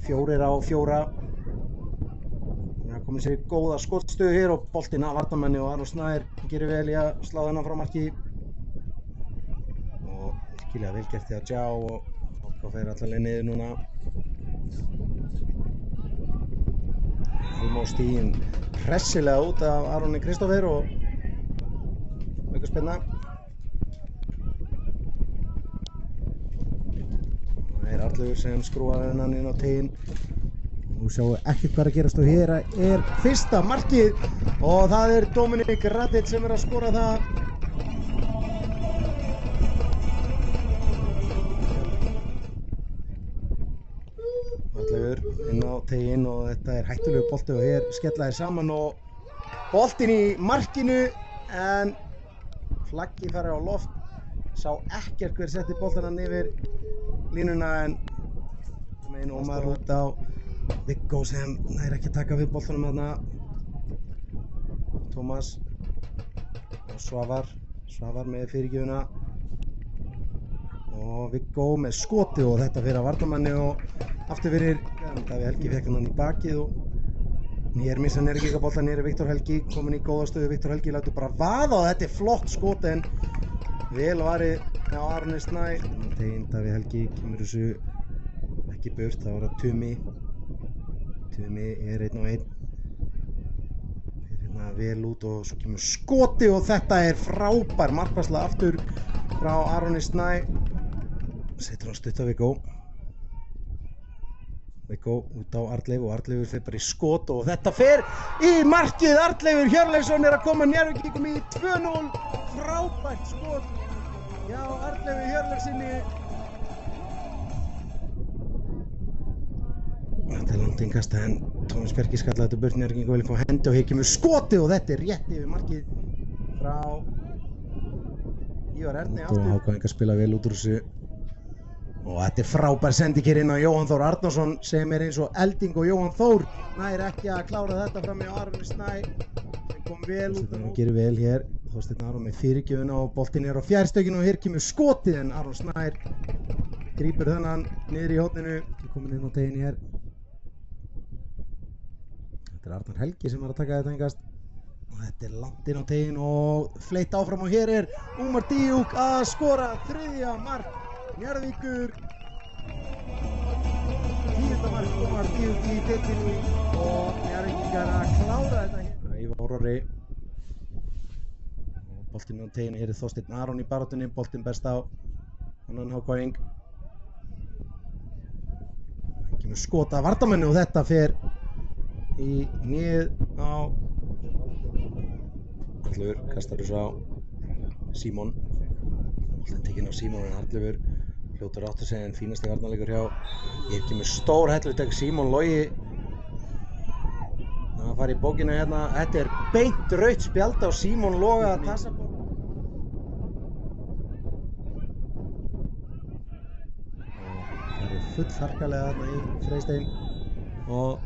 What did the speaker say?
4 á 4. Það komið sér í góða skotstöðu hér og boltinn af varnarmanni og Aron Snær gerir vel í að slá þennan frá marki. Og virkilega vel gert því að Gjá og þá fer allavega niður núna. Alma og stíginn hressilega út af Aroni Kristófer og aukaspyrna. Það er Arnleifur sem skrúar hennan inn á teginn. Nú sjáum við ekkert hvað að gerast og hér er fyrsta markið og það er Dominik Radic sem að skora það. Arnleifur inn á teginn og þetta er hættulegur bolti og hér skella þeir saman og boltinn í markinu en flaggið fari á loft. Sá ekkert hver setti boltann yfir línuna en megin Ómar út á Viggo sem nær ekki að taka við boltanum þarna. Tómas og Svavar með fyrirgjöfuna og Viggo með skoti og þetta fyrir að varnarmanni og aftur fyrir Davíð Helgi fekk hann í bakið og nýjar missan er ekki að bolta nýri Viktor Helgi komin í góða stöðu. Viktor Helgi lætur bara vaða og þetta er flott skot en vel varið á Aroni Snær. Teginn Davíð Helgi kemur þessu ekki burt, þá er það Tumi er 1 og 1. Fer hérna vel út og svo kemur skoti og þetta er frábær markvarsla aftur frá Aroni Snær. Setur hann stutt á Viggo út á Arnleif og Arnleifur fer bara í skot og þetta fer í markið. Arnleifur Hjörleifsson er að koma Njarðvíkingum í 2-0. Frábært skot hjá Arnleifi Hjörleifssyni. Þetta er langt innkast en Tómas Bjarki skallaði þetta burt. Njarðvíkingur vilja fá hendi og hér kemur skoti og þetta er rétt yfir markið frá Ívar Erni aftur. Og Hákon spila vel út úr þessu. Og þetta er frábær sending hér inn á Jóhann Þór Arnarsson sem er eins og elding og Jóhann Þór nær ekki að klára þetta fram með Aroni Snær sem kom vel út og gerir vel hér. Þorsteinn Aron með fyrirgjöfuna og boltinn er á fjarstökinu og hér kemur skotið en Aron Snær grípur þennan niður í hótninu. Komin inn á teginn hér. Þetta er Arnar Helgi sem var að taka þetta engast og þetta er langt inn á teginn og fleytt áfram og hér er Úmar Díuk að skora 3. mark Njarðvíkur. 10. mark Úmar Díuk í deildinni og Njarðvíkingar að klára þetta hér. Ívar Orri og boltinn á teginn. Hér er Þorsteinn Aron í baráttunni. Boltinn berst á annan Hákon. Það kemur skot af varnarmanni og þetta fer í nýð á Arnleifur. Kastar þessu á Símon. Boltinn tekinn á Símon en Arnleifur hljótur átt að segja en fínasti varnarleikur hjá. Hér kemur stór hellutek Símon Logi. Það fari í bókina hérna. Þetta er beint rautt spjald á Símon Loga að tassa på. Og það er full harkalega þarna í Freystein og